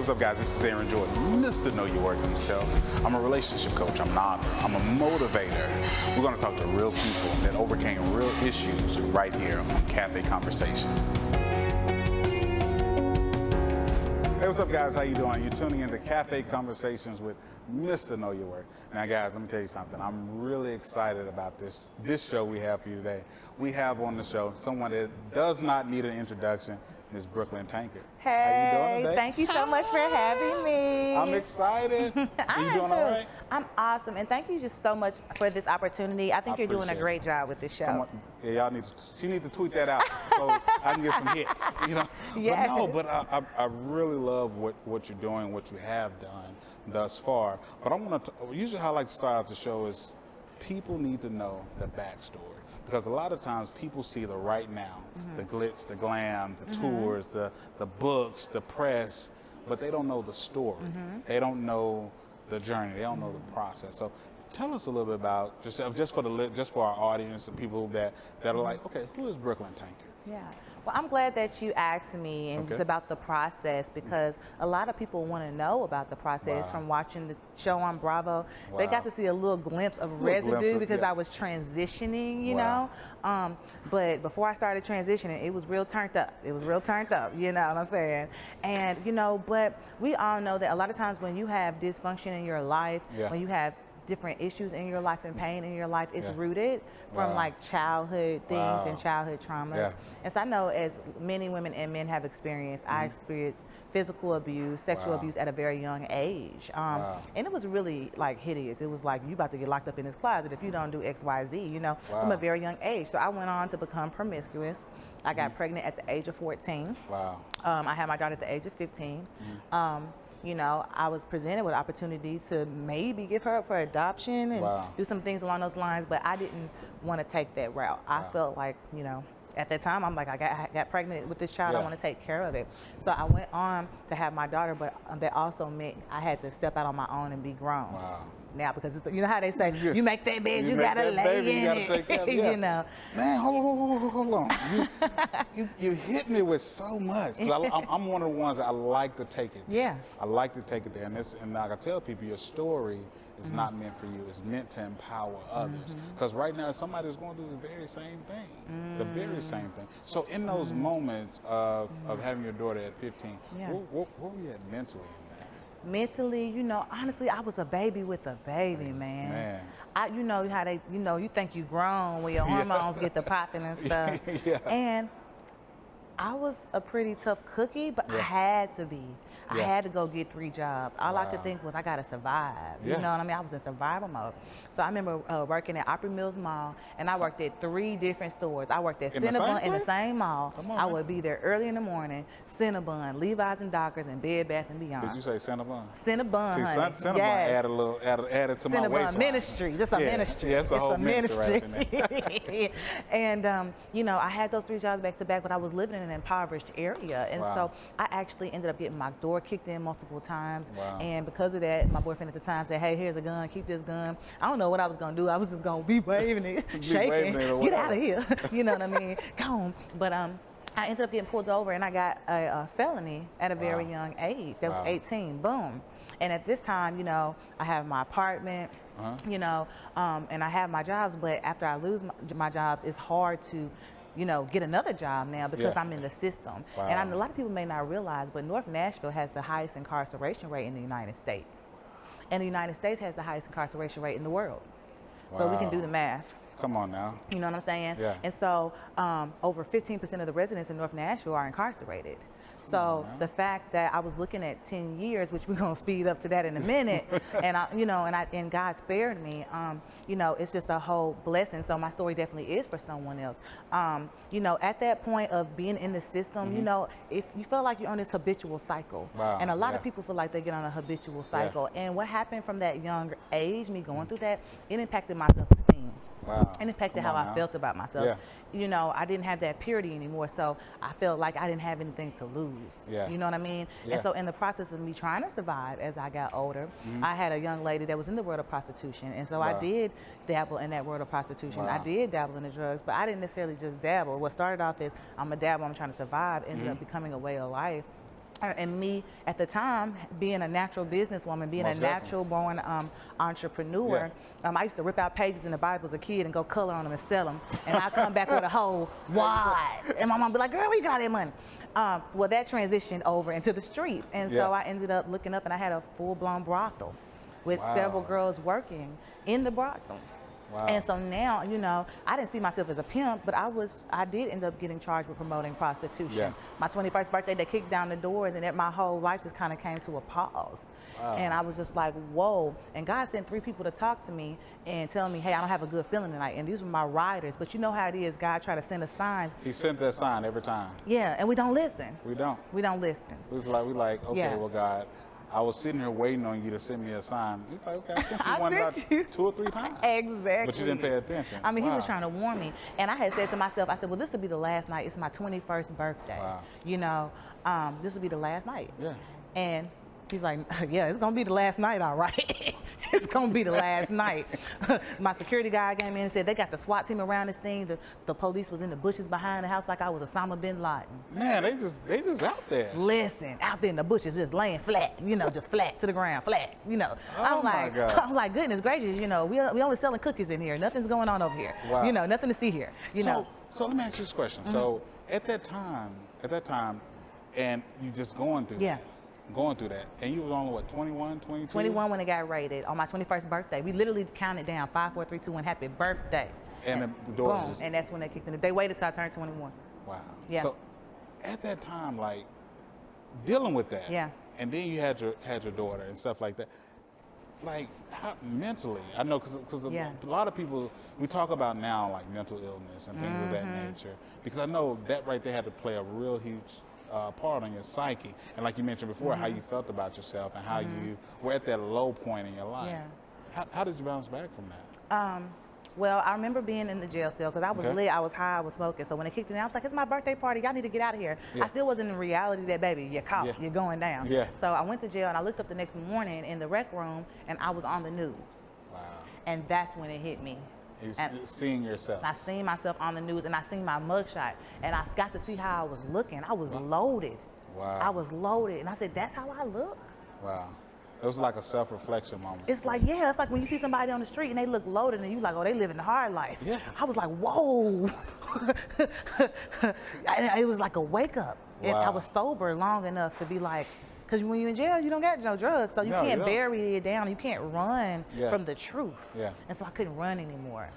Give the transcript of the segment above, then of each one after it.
what's up, guys? This is Aaron Jordan, Mr. Know Your Worth himself. I'm a relationship coach, I'm an author, I'm a motivator. We're going to talk to real people that overcame real issues right here on Cafe Conversations. Hey, what's up, guys? How you doing? You're tuning into Cafe Conversations with Mr. Know Your Worth. Now, guys, let me tell you something. I'm really excited about this show we have for you today. We have on the show someone that does not need an introduction, Ms. Brooklyn Tankard. Hey, how you doing today? Thank you so much for having me. I'm excited. Are you doing all right? I'm awesome, and thank you just so much for this opportunity. I think you're doing a great job with this show. Yeah, y'all need to, she needs to tweet that out so I can get some hits, you know? Yes. But I really love what you're doing, what you have done thus far. But I want to, usually how I like to start out the show is people need to know the backstory. Because a lot of times people see the right now, the glitz, the glam, the tours, the books, the press, but they don't know the story. They don't know the journey. They don't know the process. So tell us a little bit about just for our audience and people that are like, okay, who is Brooklyn Tankard? Yeah. Well, I'm glad that you asked me and just about the process, because a lot of people want to know about the process from watching the show on Bravo. They got to see a little glimpse of residue because I was transitioning, you know. But before I started transitioning, it was real turned up. It was real turned up, you know what I'm saying? And, you know, but we all know that a lot of times when you have dysfunction in your life, when you have different issues in your life and pain in your life, it's rooted from like childhood things and childhood traumas. And so I know as many women and men have experienced, I experienced physical abuse, sexual abuse at a very young age. And it was really like hideous. It was like, you about to get locked up in this closet if you don't do X, Y, Z, you know, from a very young age. So I went on to become promiscuous. I got pregnant at the age of 14. I had my daughter at the age of 15. You know, I was presented with opportunity to maybe give her up for adoption and do some things along those lines, but I didn't want to take that route. I felt like, you know, at that time, I'm like, I got pregnant with this child, I want to take care of it. So I went on to have my daughter, but that also meant I had to step out on my own and be grown. Now, because it's, you know how they say, you make that bed, you gotta lay in it. Take care of it. You know. Man, hold on. You hit me with so much. 'Cause I'm one of the ones that I like to take it. I like to take it there, and I can tell people your story is not meant for you. It's meant to empower others. Because right now, somebody's going to do the very same thing. The very same thing. So in those moments of having your daughter at 15, where were you at mentally? Mentally, you know, honestly, I was a baby with a baby, man. You know how they, you know, you think you grown when your hormones get the popping and stuff. And I was a pretty tough cookie, but I had to be. I had to go get 3 jobs. All I could think was I gotta survive. You know what I mean? I was in survival mode. So I remember working at Opry Mills Mall, and I worked at 3 different stores. I worked at Cinnabon in the same mall. I would be there early in the morning. Cinnabon, Levi's and Dockers, and Bed Bath & Beyond. Did you say Cinnabon? Cinnabon, See, Cinnabon added to my waistline. Ministry. That's a ministry. Yeah, it's a whole ministry. Right. And, you know, I had those 3 jobs back to back, but I was living in an impoverished area. And so I actually ended up getting my door kicked in multiple times. And because of that, my boyfriend at the time said, hey, here's a gun, keep this gun. I don't know what I was going to do. I was just going to be waving it, shaking, get out of here. You know what I mean? Go on. But I ended up getting pulled over, and I got a felony at a very young age. That was 18, boom. And at this time, you know, I have my apartment, you know, and I have my jobs, but after I lose my jobs, it's hard to, you know, get another job now because I'm in the system. And a lot of people may not realize, but North Nashville has the highest incarceration rate in the United States. And the United States has the highest incarceration rate in the world. So we can do the math. Come on now. You know what I'm saying? And so over 15% of the residents in North Nashville are incarcerated. So the fact that I was looking at 10 years, which we're gonna speed up to that in a minute, and you know, and God spared me. You know, it's just a whole blessing. So my story definitely is for someone else. You know, at that point of being in the system, you know, if you feel like you're on this habitual cycle, and a lot of people feel like they get on a habitual cycle. And what happened from that young age, me going through that, it impacted my self-esteem. It impacted how I felt about myself. You know, I didn't have that purity anymore, so I felt like I didn't have anything to lose. You know what I mean? And so in the process of me trying to survive as I got older, I had a young lady that was in the world of prostitution, and so I did dabble in that world of prostitution. I did dabble in the drugs, but I didn't necessarily just dabble. What started off as I'm a dabble, I'm trying to survive, ended up becoming a way of life. And me at the time being a natural businesswoman, being Most a definitely. natural born entrepreneur, I used to rip out pages in the Bible as a kid and go color on them and sell them, and I come back with a whole why, and my mom be like, girl, where you got that money? Well, that transitioned over into the streets, and so I ended up looking up and I had a full-blown brothel with several girls working in the brothel. Wow. And so now, you know, I didn't see myself as a pimp, but I did end up getting charged with promoting prostitution. Yeah. My 21st birthday, they kicked down the doors, and my whole life just kind of came to a pause. Wow. And I was just like, whoa. And God sent 3 people to talk to me and tell me, hey, I don't have a good feeling tonight. And these were my riders. But you know how it is, God tried to send a sign. He sent that sign every time. Yeah, and we don't listen. We don't. We don't listen. We like, okay, well, God, I was sitting here waiting on you to send me a sign. He's like, okay, I sent you one about 2 or 3 times. Exactly. But you didn't pay attention. I mean, he was trying to warn me. And I had said to myself, I said, well, this will be the last night. It's my 21st birthday. Wow. You know, this will be the last night. Yeah. And he's like, yeah, it's going to be the last night, all right. It's going to be the last night. My security guy came in and said, they got the SWAT team around this thing. The police was in the bushes behind the house like I was Osama bin Laden. Man, they just out there. Listen, out there in the bushes, just laying flat, you know, just flat to the ground, flat, you know. Oh my God. I'm like, goodness gracious, you know, we only selling cookies in here. Nothing's going on over here. Wow. You know, nothing to see here, you know. So let me ask you this question. So at that time, and you just going through that, and you was only, what, 21, 22? 21 when it got raided on my 21st birthday. We literally counted down 5, 4, 3, 2, 1, happy birthday. And the doors boom, just... and that's when they kicked in. They waited till I turned 21. Wow. Yeah. So at that time, like, dealing with that. Yeah. And then you had your daughter and stuff like that. Like, how mentally, I know, because a lot of people, we talk about now, like, mental illness and things of that nature, because I know that right there had to play a real huge part on your psyche. And like you mentioned before, how you felt about yourself and how you were at that low point in your life. Yeah. How did you bounce back from that? Well, I remember being in the jail cell because I was lit, I was high, I was smoking. So when they kicked me out, I was like, it's my birthday party. Y'all need to get out of here. I still wasn't in reality that, baby, you're caught, you're going down. So I went to jail and I looked up the next morning in the rec room and I was on the news. Wow. And that's when it hit me. Seeing yourself. I seen myself on the news and I seen my mugshot and I got to see how I was looking. I was loaded. Wow. I was loaded. And I said, that's how I look? Wow. It was like a self-reflection moment. It's like, yeah, it's like when you see somebody on the street and they look loaded and you like, oh, they living the hard life. Yeah. I was like, whoa. It was like a wake up. Wow. And I was sober long enough to be like, because when you're in jail, you don't got no drugs. So you can't bury it down. You can't run from the truth. Yeah. And so I couldn't run anymore.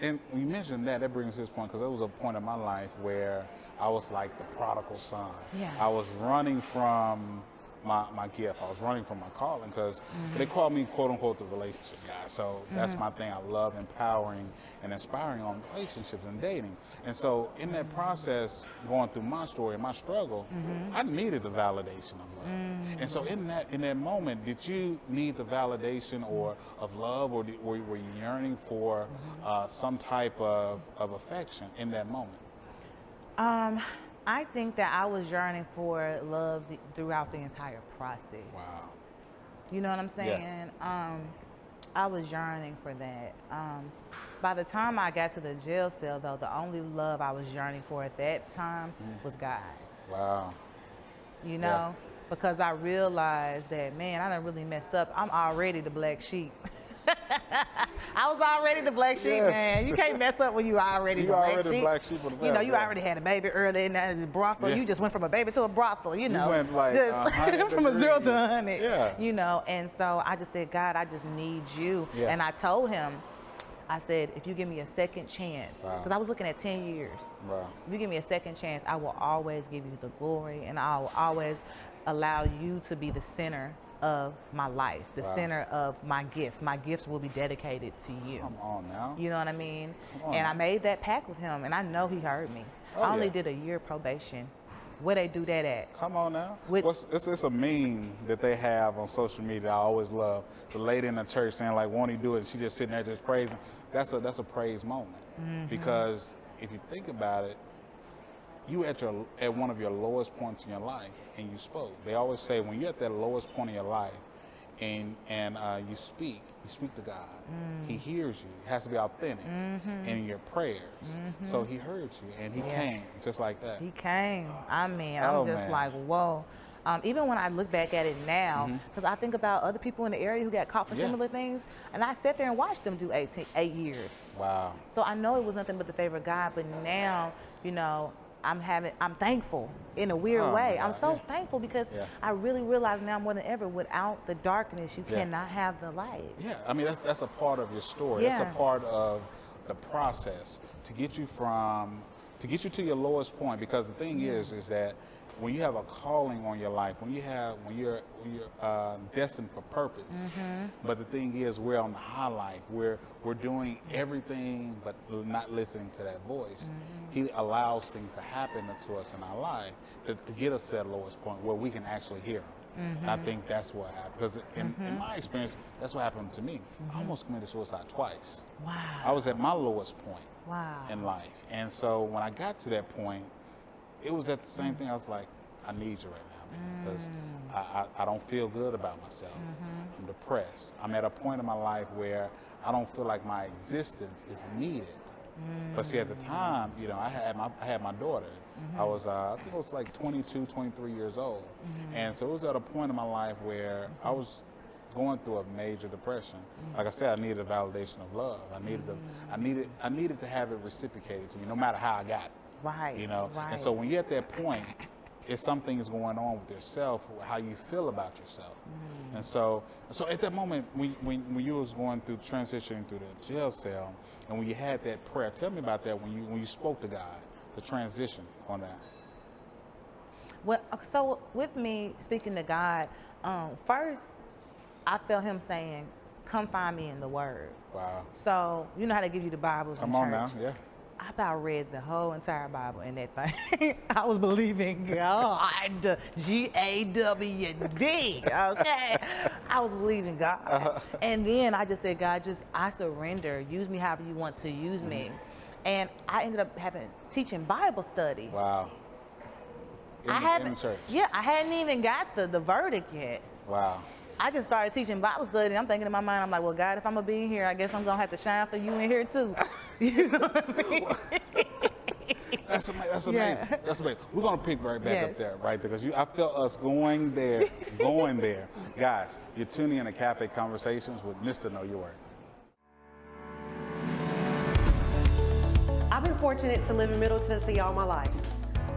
And when you mentioned that brings this point, because there was a point in my life where I was like the prodigal son. Yeah. I was running from my gift. I was running from my calling because they call me, quote unquote, the relationship guy. So that's my thing. I love empowering and inspiring on relationships and dating. And so in that process, going through my story, my struggle, I needed the validation of love. And so in that moment, did you need the validation or of love, or were you yearning for some type of affection in that moment? I think that I was yearning for love throughout the entire process. Wow. You know what I'm saying? Yeah. I was yearning for that. By the time I got to the jail cell, though, the only love I was yearning for at that time was God. Wow. You know? Because I realized that, man, I done really messed up. I'm already the black sheep. I was already the black sheep, man. You can't mess up when you already the black sheep. The black sheep of the family. You know, you already had a baby early in that brothel. You just went from a baby to a brothel, you know. You went like just from a 0 to 100. Yeah. You know, and so I just said, God, I just need you. Yeah. And I told him, I said, if you give me a second chance, because I was looking at 10 years. Wow. If you give me a second chance, I will always give you the glory, and I will always allow you to be the center of my life, the center of my gifts. My gifts will be dedicated to you. Come on now. You know what I mean? And I made that pact with him, and I know he heard me. I only did a year probation. Where they do that at? Come on now. It's a meme that they have on social media I always love. The lady in the church saying, like, won't he do it? And she just sitting there just praising. That's a praise moment. Because if you think about it, you at one of your lowest points in your life and you spoke. They always say when you're at that lowest point in your life and you speak to God. He hears you. It has to be authentic in your prayers. So he heard you, and he came just like that. He came. I mean, I'm just like, whoa. Even when I look back at it now, because I think about other people in the area who got caught for similar things, and I sat there and watched them do 8 years. Wow. So I know it was nothing but the favor of God, but now, you know, I'm thankful in a weird way. I'm so thankful because I really realize now more than ever, without the darkness, you cannot have the light. Yeah, I mean, that's a part of your story. That's a part of the process to get you to your lowest point. Because the thing is that when you have a calling on your life, when you're destined for purpose, but the thing is, we're on the high life. We're doing everything but not listening to that voice. He allows things to happen to us in our life to get us to that lowest point where we can actually hear him. And I think that's what happened. Because in my experience, that's what happened to me. I almost committed suicide twice. Wow. I was at my lowest point in life. And so when I got to that point, it was at the same thing. I was like, I need you right now, man, because I don't feel good about myself. I'm depressed. I'm at a point in my life where I don't feel like my existence is needed. But see, at the time, you know, I had my daughter. I was, I think I was like 22, 23 years old. And so it was at a point in my life where I was going through a major depression. Like I said, I needed a validation of love. I needed to have it reciprocated to me, no matter how I got it. Right. You know, and so when you're at that point, if something is going on with yourself, how you feel about yourself. And so at that moment, when you was going through transitioning through the jail cell, and when you had that prayer, tell me about that when you spoke to God, the transition on that. Well, so with me speaking to God, first I felt Him saying, "Come find me in the Word." Wow. So you know how they give you the Bibles in church. Come on now, yeah. I about read the whole entire Bible in that thing. I was believing God, G-A-W-D, okay? I was believing God. And then I just said, God, I surrender. Use me however you want to use me. And I ended up teaching Bible study. Wow. In the church. Yeah, I hadn't even got the verdict yet. Wow. I just started teaching Bible study, and I'm thinking in my mind, I'm like, well, God, if I'm going to be in here, I guess I'm going to have to shine for you in here, too. You know what I mean? That's amazing. Yeah. That's amazing. We're going to pick right back up there, right there, because I felt us going there. Guys, you're tuning in to Cafe Conversations with Mr. Know Your Word. I've been fortunate to live in Middle Tennessee all my life.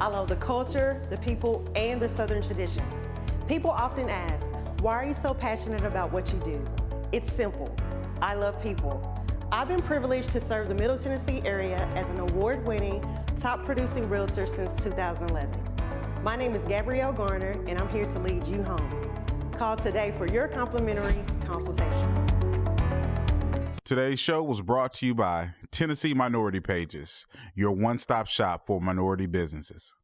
I love the culture, the people, and the Southern traditions. People often ask, why are you so passionate about what you do? It's simple. I love people. I've been privileged to serve the Middle Tennessee area as an award-winning, top-producing realtor since 2011. My name is Gabrielle Garner, and I'm here to lead you home. Call today for your complimentary consultation. Today's show was brought to you by Tennessee Minority Pages, your one-stop shop for minority businesses.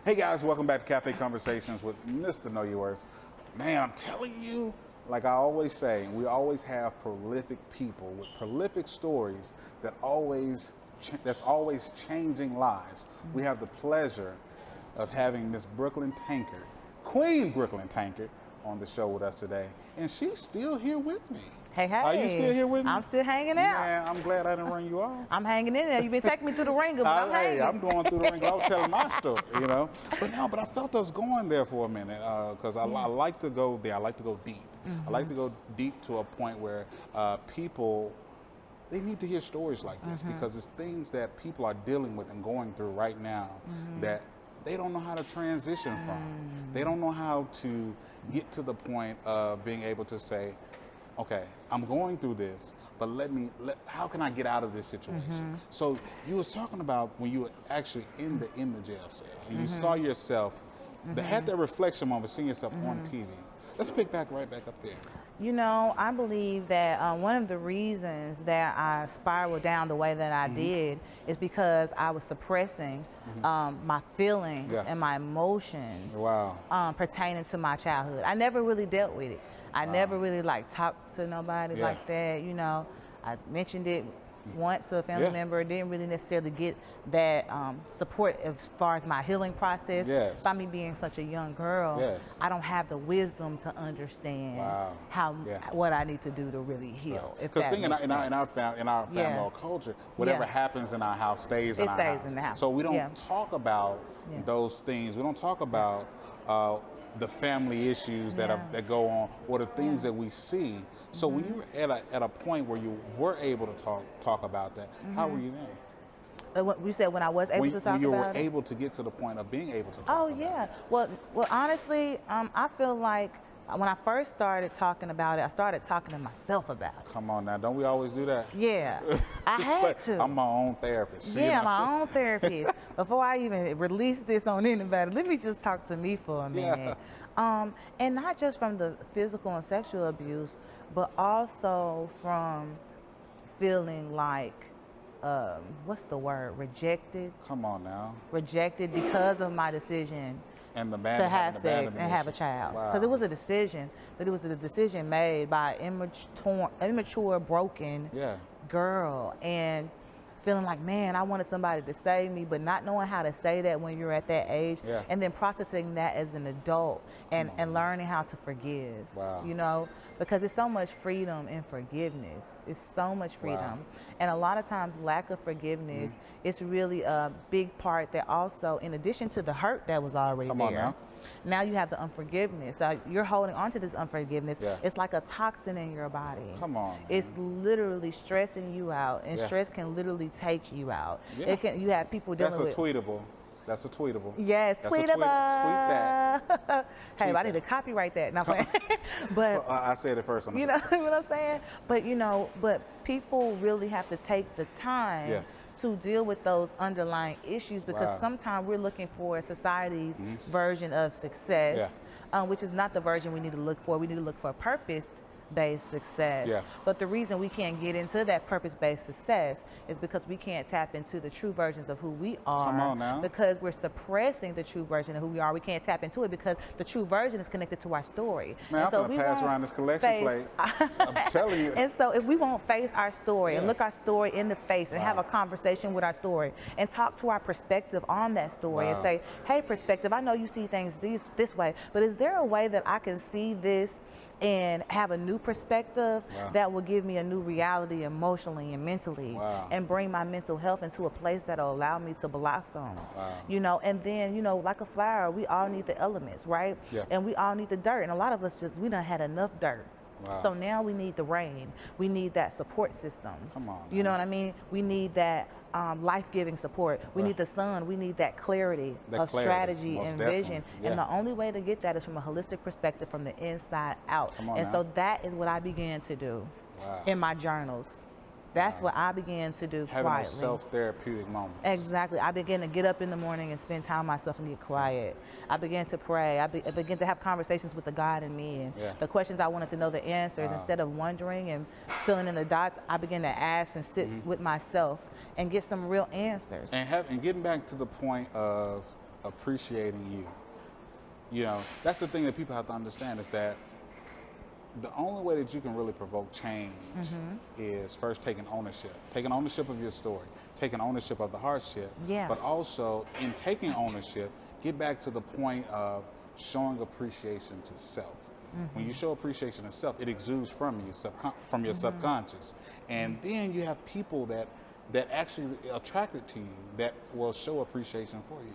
Hey guys, welcome back to Cafe Conversations with Mr. Know Your Worth. Man, I'm telling you, like I always say, we always have prolific people with prolific stories that's always changing lives. We have the pleasure of having Miss Brooklyn Tankard, Queen Brooklyn Tankard, on the show with us today, and she's still here with me. Hey. Are you still here with me? I'm still hanging out. Man, I'm glad I didn't run you off. I'm hanging in there. You've been taking me through the ringer, but I'm hanging. I'm going through the ringer. I was telling my story, you know. But I felt us going there for a minute because I like to go there. I like to go deep. I like to go deep to a point where people, they need to hear stories like this because it's things that people are dealing with and going through right now that they don't know how to transition from. They don't know how to get to the point of being able to say, okay, I'm going through this, but how can I get out of this situation? So you were talking about when you were actually in the jail cell and you saw yourself, had that reflection moment, seeing yourself on TV. Let's pick right back up there. You know, I believe that one of the reasons that I spiraled down the way that I did is because I was suppressing my feelings and my emotions pertaining to my childhood. I never really dealt with it. I never really talked to nobody like that. You know, I mentioned it once to a family member, didn't really necessarily get that support as far as my healing process. Yes. By me being such a young girl, Yes. I don't have the wisdom to understand what I need to do to really heal. Because in our family or culture, whatever happens in our house stays in our house. So we don't talk about those things. We don't talk about the family issues that go on, or the things that we see. So when you were at a point where you were able to talk about that, how were you then? You said when I was able to talk about it? When you were able to get to the point of being able to talk about it. Well, honestly, I feel like when I first started talking about it, I started talking to myself about it. Come on now, don't we always do that? Yeah, I had to. I'm my own therapist. Yeah, my own therapist. Before I even release this on anybody, let me just talk to me for a minute. And not just from the physical and sexual abuse, but also from feeling like, what's the word, rejected? Come on now. Rejected because of my decision to have sex and have a child. Because it was a decision, but it was a decision made by an immature, broken girl. And feeling like, man, I wanted somebody to save me, but not knowing how to say that when you're at that age. And then processing that as an adult and learning how to forgive. You know, because it's so much freedom in forgiveness. It's so much freedom. And a lot of times lack of forgiveness is really a big part that also, in addition to the hurt that was already there, now you have the unforgiveness. You're holding on to this unforgiveness. It's like a toxin in your body. Come on, man. It's literally stressing you out, and stress can literally take you out. You have people dealing with... That's a tweetable. That's a tweetable. Yes, tweetable. Tweet that. Hey, I need to copyright that. No, but I said it first. You know what I'm saying? But people really have to take the time to deal with those underlying issues, because sometimes we're looking for society's version of success, which is not the version we need to look for. We need to look for purpose-based success. But the reason we can't get into that purpose-based success is because we can't tap into the true versions of who we are. Come on now. Because we're suppressing the true version of who we are. We can't tap into it because the true version is connected to our story. Man, I'm going to pass around this collection plate. I'm telling you. And so if we won't face our story and look our story in the face and have a conversation with our story and talk to our perspective on that story and say, hey, perspective, I know you see things this way, but is there a way that I can see this and have a new perspective that will give me a new reality emotionally and mentally, and bring my mental health into a place that will allow me to blossom. You know, and then, you know, like a flower, we all need the elements, right? And we all need the dirt, and a lot of us we done had enough dirt. So now we need the rain. We need that support system. Come on. You know what I mean? We need that life-giving support. We need the sun. We need that clarity of strategy and vision. And the only way to get that is from a holistic perspective, from the inside out. So that is what I began to do in my journals. That's what I began to do Having quietly. those self-therapeutic moments. Exactly. I began to get up in the morning and spend time with myself and get quiet. I began to pray. I began to have conversations with the God in me, and the questions I wanted to know the answers. Instead of wondering and filling in the dots, I began to ask and sit with myself and get some real answers. And getting back to the point of appreciating you. You know, that's the thing that people have to understand, is that the only way that you can really provoke change is first taking ownership of your story, taking ownership of the hardship, but also in taking ownership, get back to the point of showing appreciation to self. When you show appreciation to self, it exudes from you, from your subconscious, and then you have people that actually attracted to you that will show appreciation for you.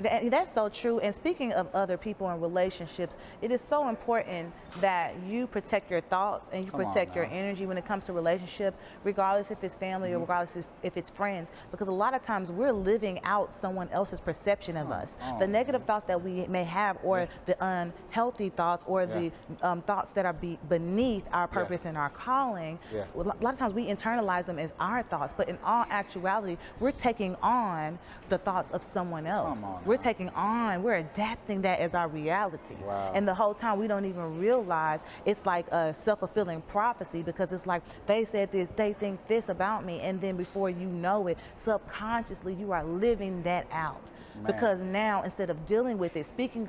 That's so true. And speaking of other people and relationships, it is so important that you protect your thoughts and you protect your energy when it comes to relationship, regardless if it's family or regardless if it's friends, because a lot of times we're living out someone else's perception of us. The negative thoughts that we may have, or the unhealthy thoughts, or the thoughts that are beneath our purpose and our calling, a lot of times we internalize them as our thoughts, but in all actuality, we're taking on the thoughts of someone else. we're adapting that as our reality. Wow. And the whole time we don't even realize it's like a self-fulfilling prophecy, because it's like they said this, they think this about me, and then before you know it, subconsciously you are living that out. Man. Because now, instead of dealing with it, speaking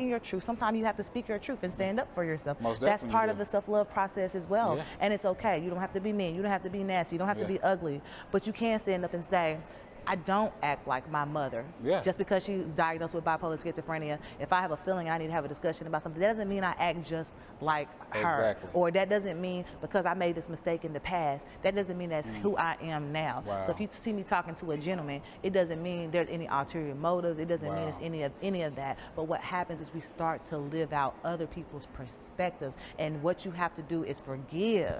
your truth, sometimes you have to speak your truth and stand up for yourself. Most That's definitely part do. of the self-love process as well. Yeah. And it's okay. You don't have to be mean. You don't have to be nasty. You don't have to be ugly. But you can stand up and say, I don't act like my mother. Yeah. Just because she's diagnosed with bipolar schizophrenia, if I have a feeling I need to have a discussion about something, that doesn't mean I act just like her. Exactly. Or that doesn't mean because I made this mistake in the past, that doesn't mean that's who I am now. Wow. So if you see me talking to a gentleman, it doesn't mean there's any ulterior motives. It doesn't mean it's any of that. But what happens is we start to live out other people's perspectives. And what you have to do is forgive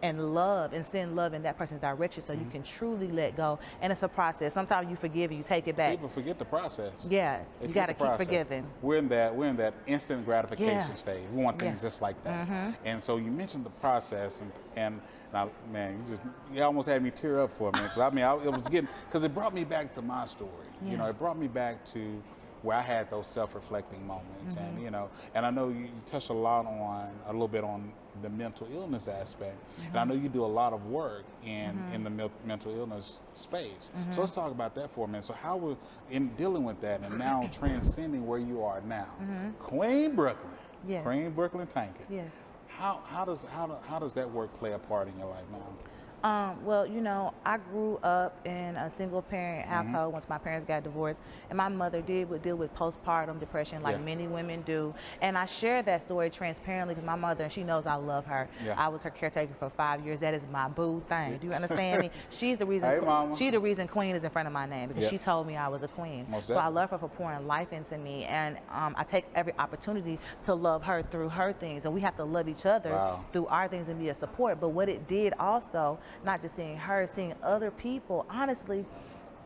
and love and send love in that person's direction, so you can truly let go. And it's a process. Sometimes you forgive and you take it back. People forget the process. Yeah, They you forget got to the keep process. forgiving. We're in that instant gratification stage. We want things just like that. And so you mentioned the process, and now, man, you almost had me tear up for a minute. Because it brought me back to my story. You know, it brought me back to where I had those self-reflecting moments, and and I know you touch a little bit on the mental illness aspect, and I know you do a lot of work in the mental illness space. So let's talk about that for a minute. So how we're in dealing with that, and now transcending where you are now, Queen Brooklyn, Yes. Queen Brooklyn Tankard. Yes. How does that work play a part in your life now? Well, I grew up in a single parent household once my parents got divorced, and my mother would deal with postpartum depression like many women do. And I share that story transparently because my mother, and she knows I love her. Yeah. I was her caretaker for 5 years. That is my boo thing. Do you understand me? She's the reason. Hey, Mama. She's the reason Queen is in front of my name, because Yeah. she told me I was a queen. Most So I definitely. love her for pouring life into me, and I take every opportunity to love her through her things, and we have to love each other through our things and be a support. But what it did also, not just seeing her, seeing other people, honestly,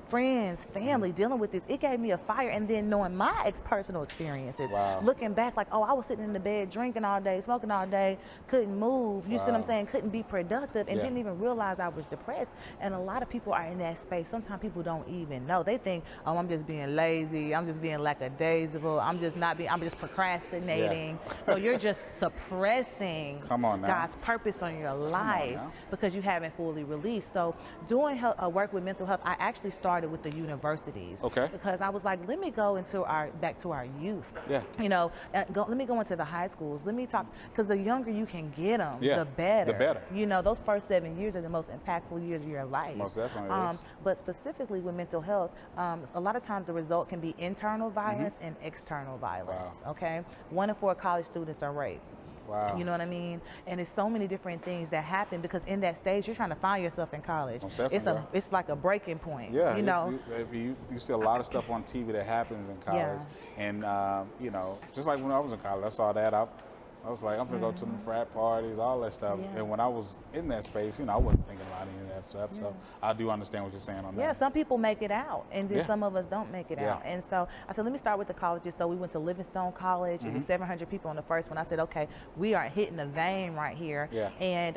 friends, family dealing with this, it gave me a fire. And then knowing my personal experiences, looking back like, oh, I was sitting in the bed drinking all day, smoking all day, couldn't move, you see what I'm saying, couldn't be productive, and didn't even realize I was depressed. And a lot of people are in that space. Sometimes people don't even know. They think, oh, I'm just being lazy, I'm just being lackadaisical, I'm just procrastinating. So you're just suppressing God's purpose on your life because you haven't fully released. So doing work with mental health, I actually started with the universities. Okay. Because I was like, let me go back to our youth. Yeah. Let me go into the high schools. Let me talk, because the younger you can get them, Yeah, the better. the better. Those first 7 years are the most impactful years of your life. Most definitely is. But specifically with mental health, a lot of times the result can be internal violence and external violence. Okay. 1 in 4 college students are raped. Wow. You know what I mean? And it's so many different things that happen because in that stage you're trying to find yourself in college. Most definitely, it's like a breaking point. Yeah, You you see a lot of stuff on TV that happens in college, and just like when I was in college, I saw that. I was like, I'm gonna go to them frat parties, all that stuff. Yeah. And when I was in that space, I wasn't thinking about any of that stuff. So I do understand what you're saying on that. Yeah, some people make it out, and then some of us don't make it out. And so I said, let me start with the colleges. So we went to Livingstone College. It was 700 people on the first one. I said, okay, we are hitting the vein right here. Yeah. And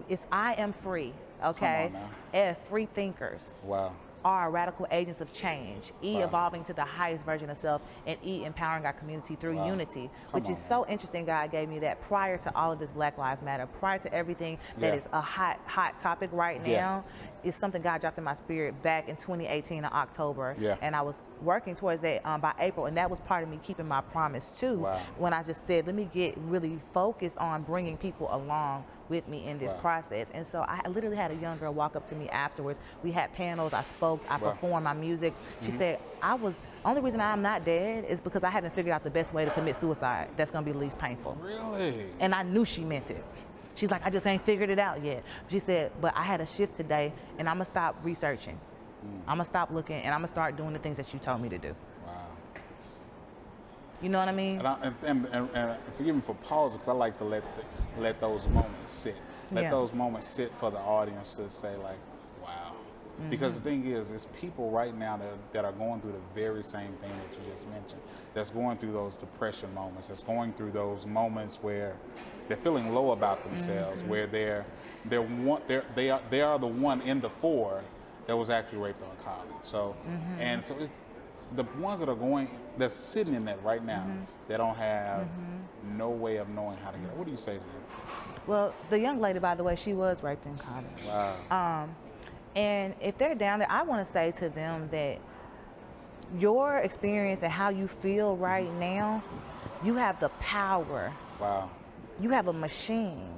it's I am free, okay? Come on As free thinkers. Wow. are radical agents of change, evolving to the highest version of self, and empowering our community through unity, which is so interesting. God gave me that prior to all of this Black Lives Matter, prior to everything that is a hot topic right now. It's something God dropped in my spirit back in 2018 in October, and I was working towards that by April, and that was part of me keeping my promise too. When I just said, let me get really focused on bringing people along with me in this process. And so I literally had a young girl walk up to me afterwards. We had panels, I spoke, I performed my music. She said, only reason I'm not dead is because I haven't figured out the best way to commit suicide that's gonna be least painful. Really? And I knew she meant it. She's like, I just ain't figured it out yet. She said, but I had a shift today, and I'm gonna stop researching. I'm gonna stop looking, and I'm gonna start doing the things that you told me to do. Wow. You know what I mean? And forgive me for pausing, because I like to let those moments sit. Let those moments sit for the audience to say, like, wow. Because the thing is, it's people right now that are going through the very same thing that you just mentioned. That's going through those depression moments. That's going through those moments where they're feeling low about themselves, where they are the one in the 4 that was actually raped on college. So and so the ones that are that's sitting in that right now, they don't have no way of knowing how to get out. What do you say to them? Well, the young lady, by the way, she was raped in college. Wow. And if they're down there, I want to say to them that your experience and how you feel right now, you have the power. Wow. You have a machine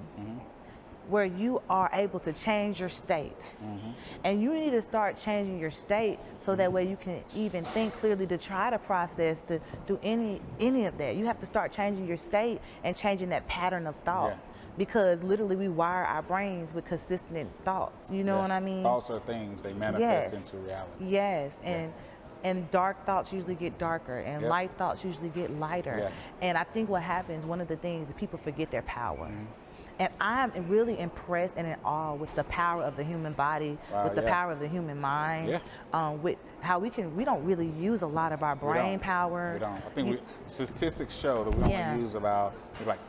where you are able to change your state. And you need to start changing your state so that way you can even think clearly to try to process, to do any of that. You have to start changing your state and changing that pattern of thought. Yeah. Because literally we wire our brains with consistent thoughts. You know what I mean? Thoughts are things, they manifest into reality. Yes, and dark thoughts usually get darker, and light thoughts usually get lighter. Yeah. And I think what happens, one of the things is people forget their power. And I'm really impressed and in awe with the power of the human body, with the power of the human mind, with how we don't really use a lot of our brain power. We don't. I think statistics show that we only use about like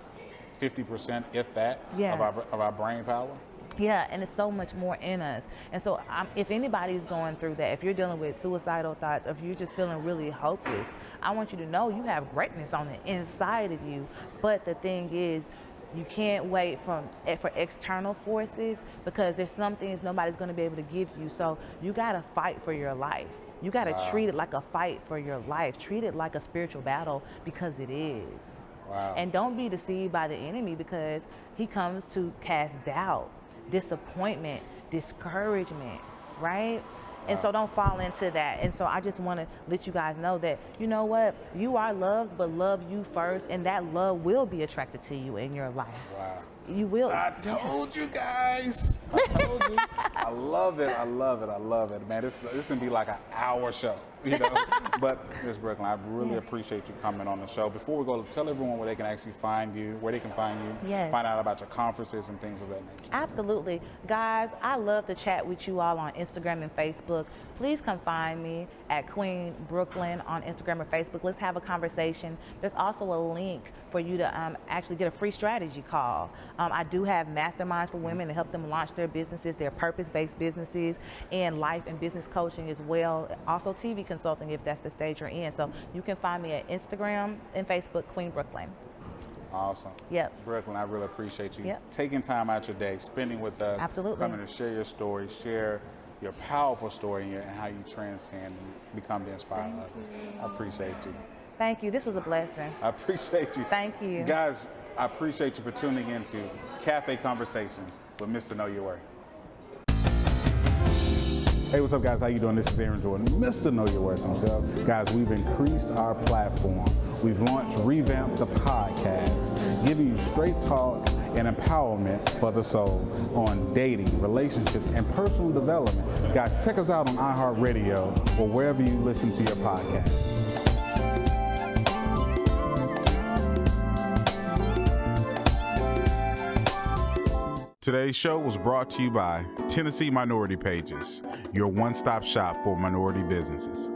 50%, if that, of our brain power. Yeah, and it's so much more in us. And so if anybody's going through that, if you're dealing with suicidal thoughts, or if you're just feeling really hopeless, I want you to know you have greatness on the inside of you. But the thing is, you can't wait for external forces, because there's some things nobody's going to be able to give you. So you got to fight for your life. You got to treat it like a fight for your life. Treat it like a spiritual battle, because it is. Wow. And don't be deceived by the enemy, because he comes to cast doubt, disappointment, discouragement, right? And so don't fall into that. And so I just want to let you guys know that, you know what, you are loved, but love you first, and that love will be attracted to you in your life. Wow. You will. I told you guys. I told you. I love it. I love it. I love it, man. It's going to be like an hour show, you know. But Ms. Brooklyn, I really appreciate you coming on the show. Before we go, tell everyone where they can actually find you, where they can find you, find out about your conferences and things of that nature. Absolutely. Guys, I love to chat with you all on Instagram and Facebook. Please come find me at Queen Brooklyn on Instagram or Facebook. Let's have a conversation. There's also a link for you to actually get a free strategy call. I do have masterminds for women to help them launch their businesses, their purpose-based businesses, and life and business coaching as well. Also TV consulting if that's the stage you're in. So you can find me at Instagram and Facebook, Queen Brooklyn. Awesome. Yep. Brooklyn, I really appreciate you taking time out your day, spending with us, coming to share your story, share your powerful story, and how you transcend and become to inspire others. I appreciate you. Thank you. This was a blessing. I appreciate you. Thank you. Guys, I appreciate you for tuning into Cafe Conversations with Mr. Know Your Worth. Hey, what's up, guys? How you doing? This is Aaron Jordan, Mr. Know Your Worth himself. Guys, we've increased our platform. We've revamped the podcast, giving you straight talk and empowerment for the soul on dating, relationships, and personal development. Guys, check us out on iHeartRadio or wherever you listen to your podcast. Today's show was brought to you by Tennessee Minority Pages, your one-stop shop for minority businesses.